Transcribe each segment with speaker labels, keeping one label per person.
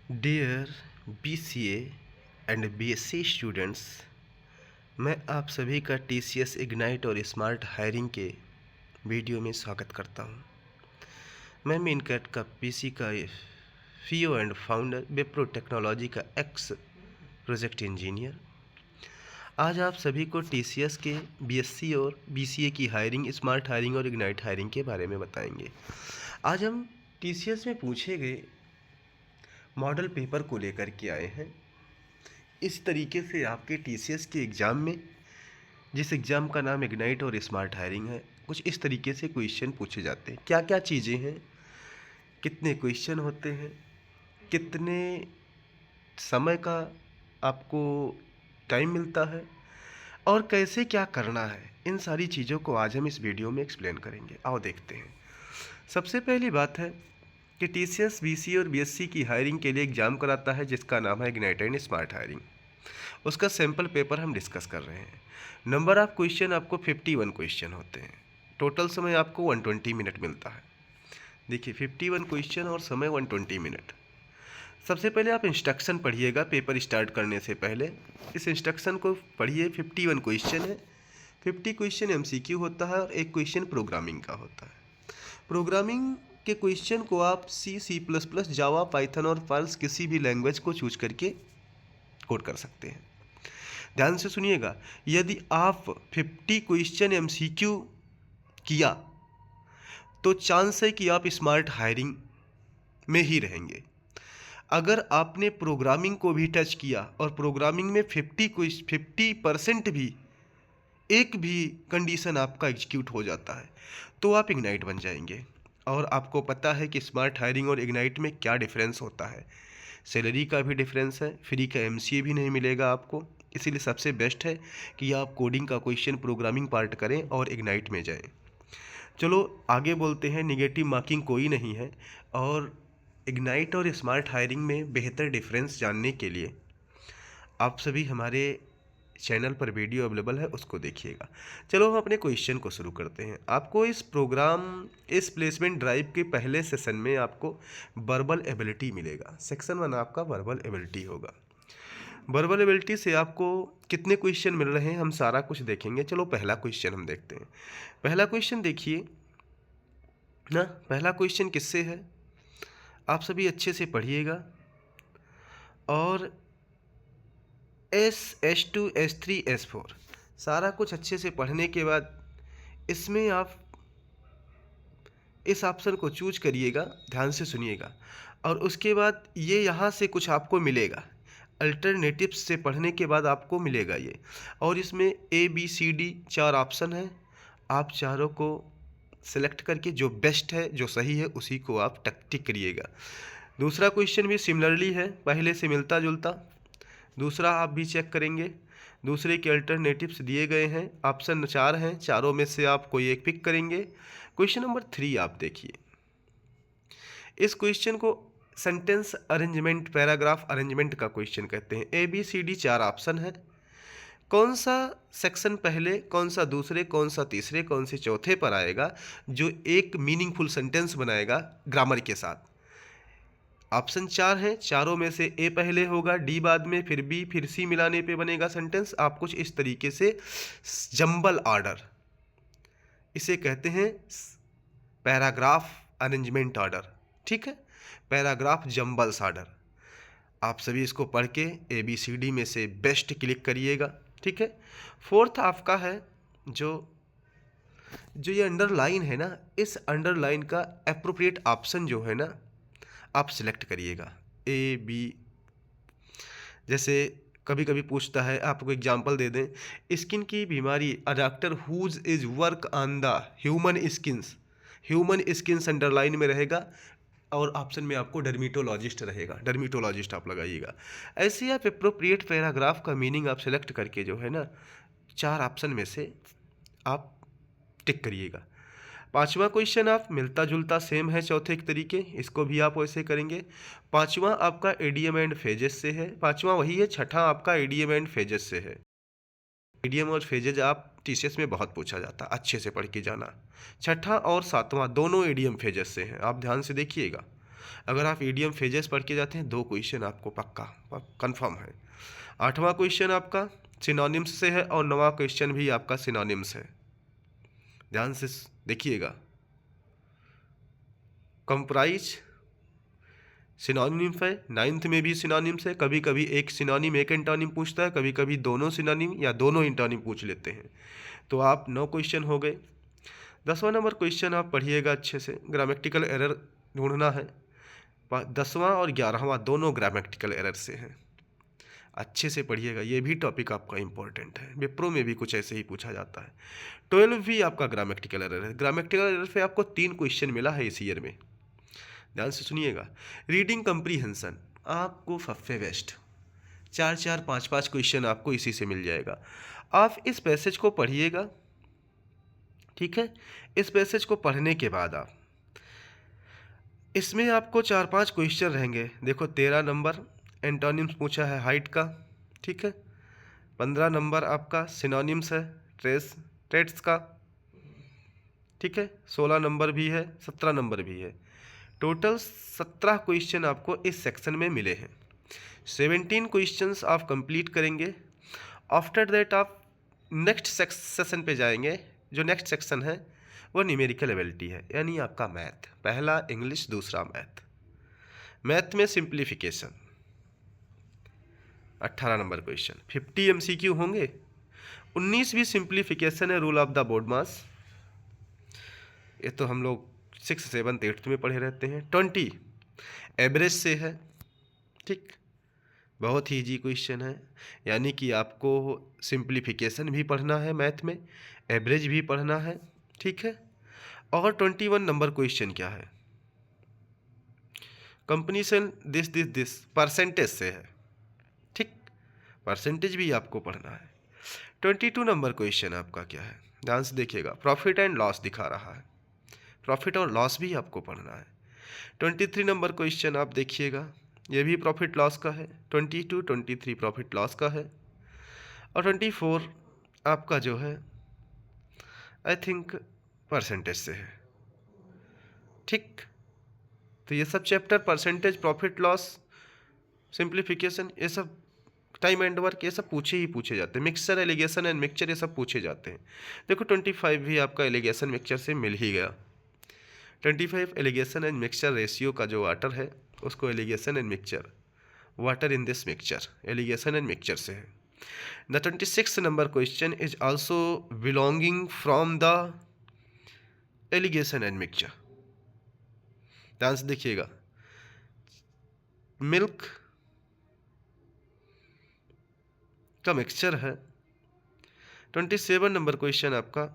Speaker 1: Dear BCA and BSc students, मैं आप सभी का TCS इग्नाइट और स्मार्ट हायरिंग के वीडियो में स्वागत करता हूं। मैं मीनकट का PC का CEO and founder, Wipro technology का एक्स प्रोजेक्ट इंजीनियर। आज आप सभी को TCS के BSc और BCA की हायरिंग, स्मार्ट हायरिंग और इग्नाइट हायरिंग के बारे में बताएंगे। आज हम TCS में पूछे गए मॉडल पेपर को लेकर के आए हैं। इस तरीके से आपके TCS के एग्ज़ाम में, जिस एग्ज़ाम का नाम इग्नाइट और स्मार्ट हायरिंग है, कुछ इस तरीके से क्वेश्चन पूछे जाते हैं। क्या क्या चीज़ें हैं, कितने क्वेश्चन होते हैं, कितने समय का आपको टाइम मिलता है और कैसे क्या करना है, इन सारी चीज़ों को आज हम इस वीडियो में एक्सप्लेन करेंगे। आओ देखते हैं। सबसे पहली बात है कि TCS BCA और BSc की हायरिंग के लिए एग्ज़ाम कराता है जिसका नाम है इग्नाइट एंड स्मार्ट हायरिंग। उसका सैम्पल पेपर हम डिस्कस कर रहे हैं। नंबर ऑफ क्वेश्चन आपको 51 क्वेश्चन होते हैं। टोटल समय आपको 120 मिनट मिलता है। देखिए 51 क्वेश्चन और समय 120 मिनट। सबसे पहले आप इंस्ट्रक्शन पढ़िएगा पेपर स्टार्ट करने से पहले। इस इंस्ट्रक्शन को पढ़िए। 51 क्वेश्चन है। 50 क्वेश्चन MCQ होता है और एक क्वेश्चन प्रोग्रामिंग का होता है। प्रोग्रामिंग के क्वेश्चन को आप C++, जावा, पाइथन और पर्ल किसी भी लैंग्वेज को चूज करके कोड कर सकते हैं। ध्यान से सुनिएगा, यदि आप 50 क्वेश्चन MCQ किया तो चांस है कि आप स्मार्ट हायरिंग में ही रहेंगे। अगर आपने प्रोग्रामिंग को भी टच किया और प्रोग्रामिंग में 50% भी, एक भी कंडीशन आपका एग्जीक्यूट हो जाता है तो आप इग्नाइट बन जाएंगे। और आपको पता है कि स्मार्ट हायरिंग और इग्नाइट में क्या डिफरेंस होता है। सैलरी का भी डिफरेंस है, फ्री का MCA भी नहीं मिलेगा आपको। इसीलिए सबसे बेस्ट है कि आप कोडिंग का क्वेश्चन प्रोग्रामिंग पार्ट करें और इग्नाइट में जाएं। चलो आगे बोलते हैं। निगेटिव मार्किंग कोई नहीं है। और इग्नाइट और स्मार्ट हायरिंग में बेहतर डिफरेंस जानने के लिए आप सभी हमारे चैनल पर वीडियो अवेलेबल है, उसको देखिएगा। चलो हम अपने क्वेश्चन को शुरू करते हैं। आपको इस प्लेसमेंट ड्राइव के पहले सेशन में आपको वर्बल एबिलिटी मिलेगा। सेक्शन 1 आपका वर्बल एबिलिटी होगा। वर्बल एबिलिटी से आपको कितने क्वेश्चन मिल रहे हैं हम सारा कुछ देखेंगे। चलो पहला क्वेश्चन हम देखते हैं। पहला क्वेश्चन देखिए ना। पहला क्वेश्चन किससे है, आप सभी अच्छे से पढ़िएगा। और S2 S3 S4 सारा कुछ अच्छे से पढ़ने के बाद इसमें आप इस ऑप्शन को चूज करिएगा। ध्यान से सुनिएगा। और उसके बाद ये यहाँ से कुछ आपको मिलेगा। अल्टरनेटिव्स से पढ़ने के बाद आपको मिलेगा ये। और इसमें ABCD 4 ऑप्शन है। आप चारों को सेलेक्ट करके जो बेस्ट है, जो सही है, उसी को आप टिक करिएगा। दूसरा क्वेश्चन भी सिमिलरली है, पहले से मिलता जुलता। दूसरा आप भी चेक करेंगे। दूसरे के अल्टरनेटिव्स दिए गए हैं, ऑप्शन 4 हैं, चारों में से आप कोई एक पिक करेंगे। क्वेश्चन नंबर 3 आप देखिए। इस क्वेश्चन को सेंटेंस अरेंजमेंट, पैराग्राफ अरेंजमेंट का क्वेश्चन कहते हैं। ABCD 4 ऑप्शन है। कौन सा सेक्शन पहले, कौन सा दूसरे, कौन सा तीसरे, कौन से चौथे पर आएगा जो एक मीनिंगफुल सेंटेंस बनाएगा ग्रामर के साथ। ऑप्शन 4 हैं, चारों में से A पहले होगा, D बाद में, फिर B, फिर C मिलाने पे बनेगा सेंटेंस। आप कुछ इस तरीके से जंबल ऑर्डर, इसे कहते हैं पैराग्राफ अरेंजमेंट ऑर्डर। ठीक है, पैराग्राफ जंबल्स ऑर्डर। आप सभी इसको पढ़ के ABCD में से बेस्ट क्लिक करिएगा। ठीक है। फोर्थ आपका है जो ये अंडरलाइन है ना, इस अंडरलाइन का एप्रोप्रिएट ऑप्शन जो है ना, आप सिलेक्ट करिएगा। A B, जैसे कभी कभी पूछता है, आपको एग्जांपल दे दें, स्किन की बीमारी, a doctor whose is work on the human skins. Human skins underline में रहेगा और ऑप्शन में आपको डर्मिटोलॉजिस्ट रहेगा, डर्मिटोलॉजिस्ट आप लगाइएगा। ऐसे आप एप्रोप्रिएट पैराग्राफ का मीनिंग आप सेलेक्ट करके जो है ना, 4 ऑप्शन में से आप टिक करिएगा। पांचवा क्वेश्चन आप मिलता जुलता सेम है चौथे के तरीके, इसको भी आप वैसे करेंगे। पांचवा आपका एडीएम एंड फेजेस से है। पांचवा वही है। छठा आपका एडीएम एंड फेजेस से है। एडीएम और फेजेज आप TCS में बहुत पूछा जाता, अच्छे से पढ़ के जाना। छठा और सातवां दोनों एडीएम फेजेस से हैं, आप ध्यान से देखिएगा। अगर आप ईडियम फेजेस पढ़ के जाते हैं 2 क्वेश्चन आपको पक्का कंफर्म है। 8वां क्वेश्चन आपका सिनोनिम्स से है और 9वां क्वेश्चन भी आपका सिनोनिम्स है। ध्यान से देखिएगा। कंप्राइज सिनोनिम्स है, 9th में भी सिनोनिम्स है। कभी कभी एक सिनोनिम एक एंटोनिम पूछता है, कभी कभी दोनों सिनोनिम या दोनों एंटोनिम पूछ लेते हैं। तो आप 9 क्वेश्चन हो गए। 10वां नंबर क्वेश्चन आप पढ़िएगा अच्छे से, ग्रामेटिकल एरर ढूंढना है। 10वां और 11वां दोनों ग्रामेटिकल एरर से हैं। अच्छे से पढ़िएगा, ये भी टॉपिक आपका इंपॉर्टेंट है, विप्रो में भी कुछ ऐसे ही पूछा जाता है। 12 भी आपका ग्रामेटिकल एरर है। ग्रामेटिकल एरर पे आपको 3 क्वेश्चन मिला है इस ईयर में, ध्यान से सुनिएगा। रीडिंग कंप्रीहेंशन आपको फफ्फे वेस्ट 4-4 5-5 क्वेश्चन आपको इसी से मिल जाएगा। आप इस पैसेज को पढ़िएगा, ठीक है। इस पैसेज को पढ़ने के बाद आप इसमें आपको 4-5 क्वेश्चन रहेंगे। देखो 13 नंबर एंटोनिम्स पूछा है हाइट का, ठीक है। 15 नंबर आपका सिनोनिम्स है ट्रेट्स का, ठीक है। 16 नंबर भी है, 17 नंबर भी है। टोटल 17 क्वेश्चन आपको इस सेक्शन में मिले हैं। 17 क्वेश्चंस आप कंप्लीट करेंगे। आफ्टर दैट आप नेक्स्ट सेक्शन पे जाएंगे। जो नेक्स्ट सेक्शन है वो न्यूमेरिकल एबिलिटी है, यानी आपका मैथ। पहला इंग्लिश, दूसरा मैथ। मैथ में सिंप्लीफिकेशन 18 नंबर क्वेश्चन, 50 MCQ होंगे। 19 भी सिंप्लीफिकेशन है, रूल ऑफ द बोर्ड मास। ये तो हम लोग 6th 7th 8th में पढ़े रहते हैं। 20 एवरेज से है, ठीक। बहुत ही ईजी क्वेश्चन है, यानी कि आपको सिंप्लीफिकेशन भी पढ़ना है मैथ में, एवरेज भी पढ़ना है, ठीक है। और 21 नंबर क्वेश्चन क्या है, कंपनीशन दिस परसेंटेज से है, ठीक। परसेंटेज भी आपको पढ़ना है। 22 नंबर क्वेश्चन आपका क्या है, ध्यान से देखिएगा। प्रॉफिट एंड लॉस दिखा रहा है, प्रॉफिट और लॉस भी आपको पढ़ना है। 23 नंबर क्वेश्चन आप देखिएगा, ये भी प्रॉफिट लॉस का है। 22 23 प्रॉफिट लॉस का है। और 24 आपका जो है आई थिंक परसेंटेज से है, ठीक। तो ये सब chapter percentage, profit loss, simplification, ये सब टाइम एंड वर्क, ये सब पूछे ही पूछे जाते हैं। मिक्सचर, एलिगेशन एंड मिक्सचर, ये सब पूछे जाते हैं। देखो 25 भी आपका एलिगेशन मिक्सचर से मिल ही गया। 25 एलिगेशन एंड मिक्सचर रेशियो का जो वाटर है उसको alligation and mixture, water in this mixture, alligation and mixture से है। The 26 number question is also belonging from the alligation and mixture. ध्यान से देखिएगा। मिल्क का मिक्सचर है। 27 नंबर क्वेश्चन आपका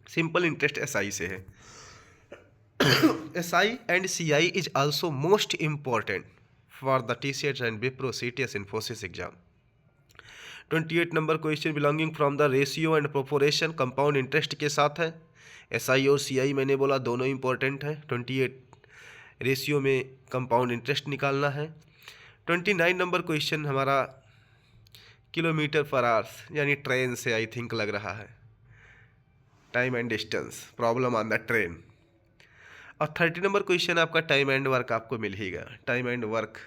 Speaker 1: सिंपल इंटरेस्ट एसआई से है। SI and CI is also most important for the TCS and Wipro CTS Infosys exam. 28 number question belonging from the ratio and proportion, compound interest के साथ है। SI और CI मैंने बोला दोनों इंपॉर्टेंट है। 28 रेशियो में कंपाउंड इंटरेस्ट निकालना है। 29 नंबर क्वेश्चन हमारा किलोमीटर पर आवर्स, यानी ट्रेन से आई थिंक लग रहा है, time and distance, problem on the train. और 30 नंबर क्वेश्चन आपका टाइम एंड वर्क आपको मिल ही गया। टाइम एंड वर्क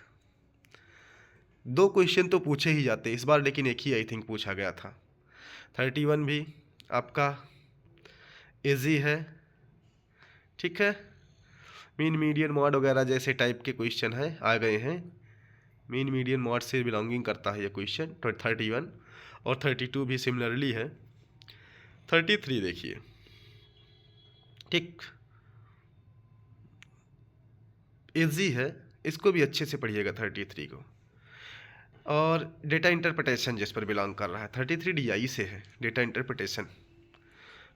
Speaker 1: 2 क्वेश्चन तो पूछे ही जाते इस बार, लेकिन एक ही आई थिंक पूछा गया था। 31 भी आपका इजी है, ठीक है। मीन मीडियन मॉड वगैरह जैसे टाइप के क्वेश्चन हैं आ गए हैं। मीन मीडियन मॉड से बिलोंगिंग करता है ये क्वेश्चन। 31 और 32 भी सिमिलरली है। 33 देखिए, ठीक, इजी है, इसको भी अच्छे से पढ़िएगा 33 को। और डेटा इंटरप्रिटेशन जिस पर बिलोंग कर रहा है, 33 डीआई से है, डेटा इंटरप्रिटेशन,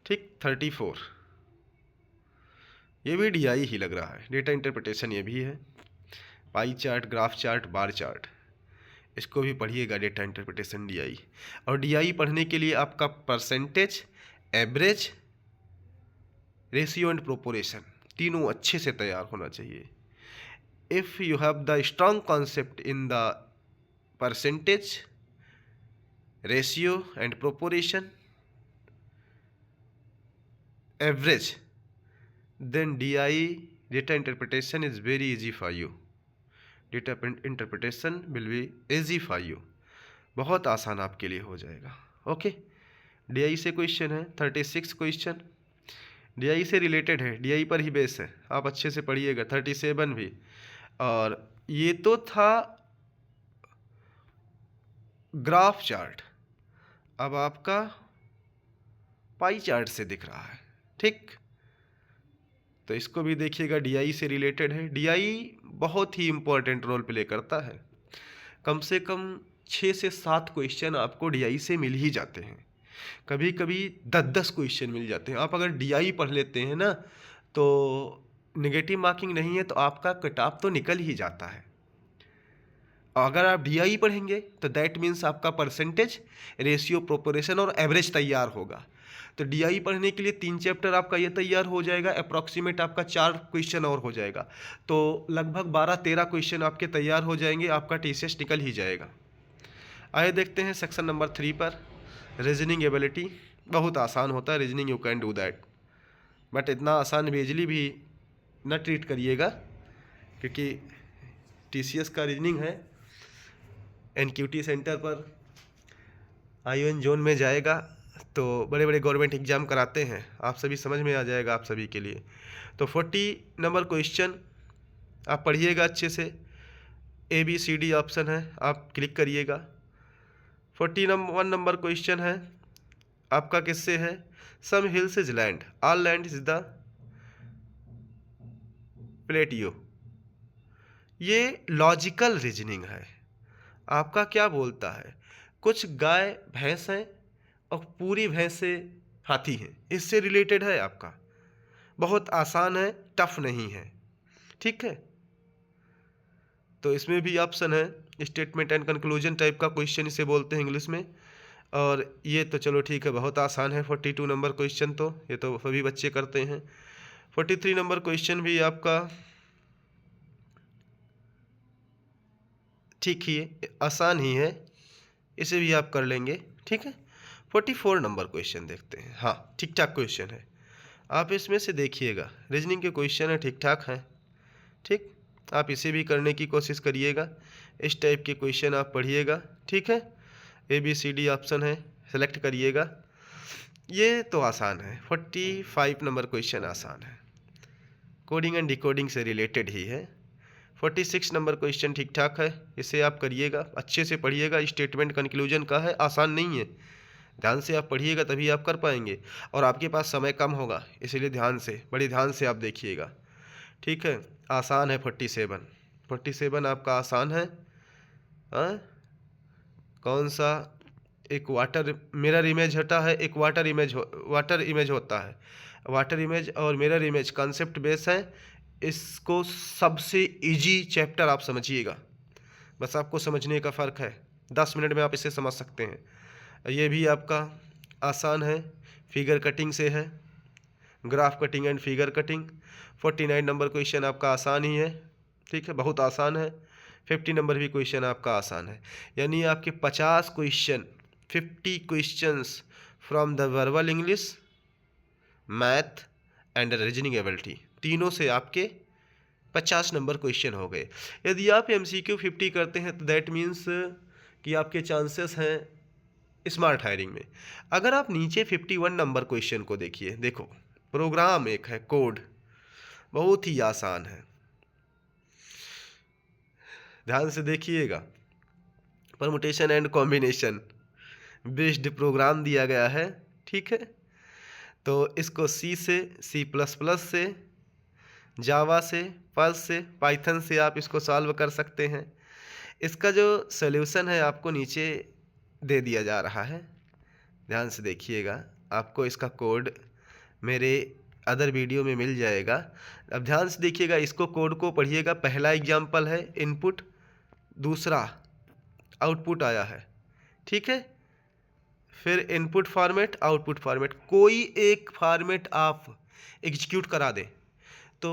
Speaker 1: ठीक। 34 ये भी डीआई ही लग रहा है, डेटा इंटरप्रिटेशन ये भी है। Pie chart, graph chart, bar chart, इसको भी पढ़िएगा, डेटा इंटरप्रिटेशन डीआई। और डीआई पढ़ने के लिए आपका percentage, average, ratio and proportion तीनों अच्छे से तैयार होना चाहिए। If you have the strong concept in the percentage, ratio and proportion, average, then DI data interpretation is very easy for you. Data interpretation will be easy for you, बहुत आसान आपके लिए हो जाएगा। ओके, डीआई से question है 36 question, DI से related है, डीआई पर ही बेस है, आप अच्छे से पढ़िएगा। 37 भी, और ये तो था ग्राफ चार्ट, अब आपका पाई चार्ट से दिख रहा है, ठीक। तो इसको भी देखिएगा, डीआई से रिलेटेड है। डीआई बहुत ही इम्पोर्टेंट रोल प्ले करता है, कम से कम 6 से 7 क्वेश्चन आपको डीआई से मिल ही जाते हैं, कभी कभी 10-10 क्वेश्चन मिल जाते हैं। आप अगर डीआई पढ़ लेते हैं ना, तो नेगेटिव मार्किंग नहीं है तो आपका कट ऑफ तो निकल ही जाता है। अगर आप डीआई पढ़ेंगे तो दैट मीन्स आपका परसेंटेज, रेशियो, प्रोपोर्शन और एवरेज तैयार होगा। तो डीआई पढ़ने के लिए 3 चैप्टर आपका ये तैयार हो जाएगा, अप्रॉक्सीमेट आपका 4 क्वेश्चन और हो जाएगा, तो लगभग 12-13 क्वेश्चन आपके तैयार हो जाएंगे, आपका टीसीएस निकल ही जाएगा। आइए देखते हैं सेक्शन नंबर 3 पर, रीजनिंग एबिलिटी। बहुत आसान होता है reasoning, you can do that, but इतना आसान बेजली भी न ट्रीट करिएगा, क्योंकि टीसीएस का रीजनिंग है, एनक्यूटी सेंटर पर आईओएन जोन में जाएगा, तो बड़े बड़े गवर्नमेंट एग्जाम कराते हैं, आप सभी समझ में आ जाएगा आप सभी के लिए। तो 40 नंबर क्वेश्चन आप पढ़िएगा अच्छे से, ABCD ऑप्शन है, आप क्लिक करिएगा। 41 नंबर क्वेश्चन है आपका, किससे है? Some hills is land, all land is the plateau. ये लॉजिकल रीजनिंग है, आपका क्या बोलता है, कुछ गाय भैंस हैं और पूरी भैंसे हाथी हैं, इससे रिलेटेड है आपका, बहुत आसान है, टफ नहीं है, ठीक है। तो इसमें भी ऑप्शन है स्टेटमेंट एंड कंक्लूजन टाइप का क्वेश्चन इसे बोलते हैं इंग्लिश में, और ये तो चलो ठीक है, बहुत आसान है। 42 नंबर क्वेश्चन तो ये तो सभी बच्चे करते हैं। 43 नंबर क्वेश्चन भी आपका ठीक ही है, आसान ही है, इसे भी आप कर लेंगे, ठीक है। 44 नंबर क्वेश्चन देखते हैं, हाँ ठीक ठाक क्वेश्चन है, आप इसमें से देखिएगा, रीजनिंग के क्वेश्चन है, ठीक ठाक हैं, ठीक। आप इसे भी करने की कोशिश करिएगा, इस टाइप के क्वेश्चन आप पढ़िएगा, ठीक है। ABCD ऑप्शन है, सेलेक्ट करिएगा, ये तो आसान है। 45 नंबर क्वेश्चन आसान है, कोडिंग एंड डिकोडिंग से रिलेटेड ही है। 46 नंबर क्वेश्चन ठीक ठाक है, इसे आप करिएगा, अच्छे से पढ़िएगा, स्टेटमेंट कंक्लूजन का है, आसान नहीं है, ध्यान से आप पढ़िएगा तभी आप कर पाएंगे, और आपके पास समय कम होगा, इसीलिए ध्यान से, बड़े ध्यान से आप देखिएगा, ठीक है। आसान है 47 आपका आसान है। हाँ, कौन सा? एक वाटर मिरर इमेज होता है, एक वाटर इमेज होता है, वाटर इमेज और मिरर इमेज कॉन्सेप्ट बेस है, इसको सबसे इजी चैप्टर आप समझिएगा, बस आपको समझने का फ़र्क है, 10 मिनट में आप इसे समझ सकते हैं। ये भी आपका आसान है, फिगर कटिंग से है, graph cutting and figure cutting. 49 number question आपका आसान ही है, ठीक है, बहुत आसान है। 50 नंबर भी क्वेश्चन आपका आसान है, यानी आपके 50 question, 50 questions from the verbal English, math and reasoning ability, तीनों से आपके 50 नंबर क्वेश्चन हो गए। यदि आप MCQ 50 करते हैं तो दैट मीन्स कि आपके चांसेस हैं स्मार्ट हायरिंग में। अगर आप नीचे 51 नंबर क्वेश्चन को देखिए, देखो प्रोग्राम एक है, कोड बहुत ही आसान है, ध्यान से देखिएगा, permutation and combination based program दिया गया है, ठीक है। तो इसको C++ से, जावा से, पर्ल से, पाइथन से आप इसको सॉल्व कर सकते हैं। इसका जो सॉल्यूशन है आपको नीचे दे दिया जा रहा है, ध्यान से देखिएगा, आपको इसका कोड मेरे अदर वीडियो में मिल जाएगा। अब ध्यान से देखिएगा, इसको कोड को पढ़िएगा। पहला एग्जाम्पल है इनपुट, दूसरा आउटपुट आया है, ठीक है, फिर इनपुट फॉर्मेट, आउटपुट फॉर्मेट, कोई एक फॉर्मेट आप एग्जीक्यूट करा दें तो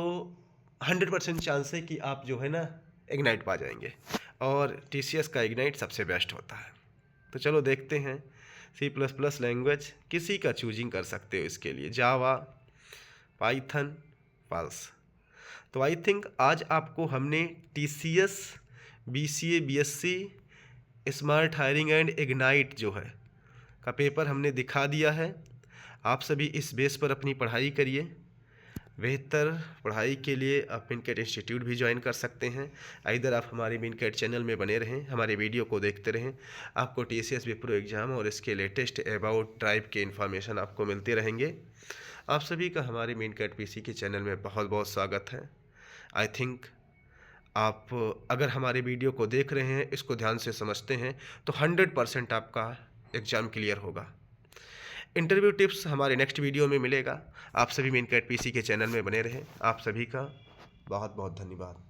Speaker 1: 100% चांस है कि आप जो है ना इग्नाइट पा जाएंगे, और TCS का इग्नाइट सबसे बेस्ट होता है। तो चलो देखते हैं, C++ लैंग्वेज किसी का चूजिंग कर सकते हो इसके लिए, जावा, पाइथन, पर्ल। तो आई थिंक आज आपको हमने TCS BCA BSc smart hiring and ignite जो है का पेपर हमने दिखा दिया है। आप सभी इस बेस पर अपनी पढ़ाई करिए। बेहतर पढ़ाई के लिए आप मिनकैट इंस्टीट्यूट भी ज्वाइन कर सकते हैं। इधर आप हमारे मिनकैट चैनल में बने रहें, हमारे वीडियो को देखते रहें। आपको TCS विप्रो एग्ज़ाम और इसके लेटेस्ट अबाउट ट्राइब के इन्फॉर्मेशन आपको मिलते रहेंगे। आप सभी का हमारे मिनकैट PC के चैनल में बहुत बहुत स्वागत है। आई थिंक आप अगर हमारे वीडियो को देख रहे हैं, इसको ध्यान से समझते हैं, तो 100% आपका एग्ज़ाम क्लियर होगा। इंटरव्यू टिप्स हमारे नेक्स्ट वीडियो में मिलेगा। आप सभी मिनकैट PC के चैनल में बने रहें। आप सभी का बहुत बहुत धन्यवाद।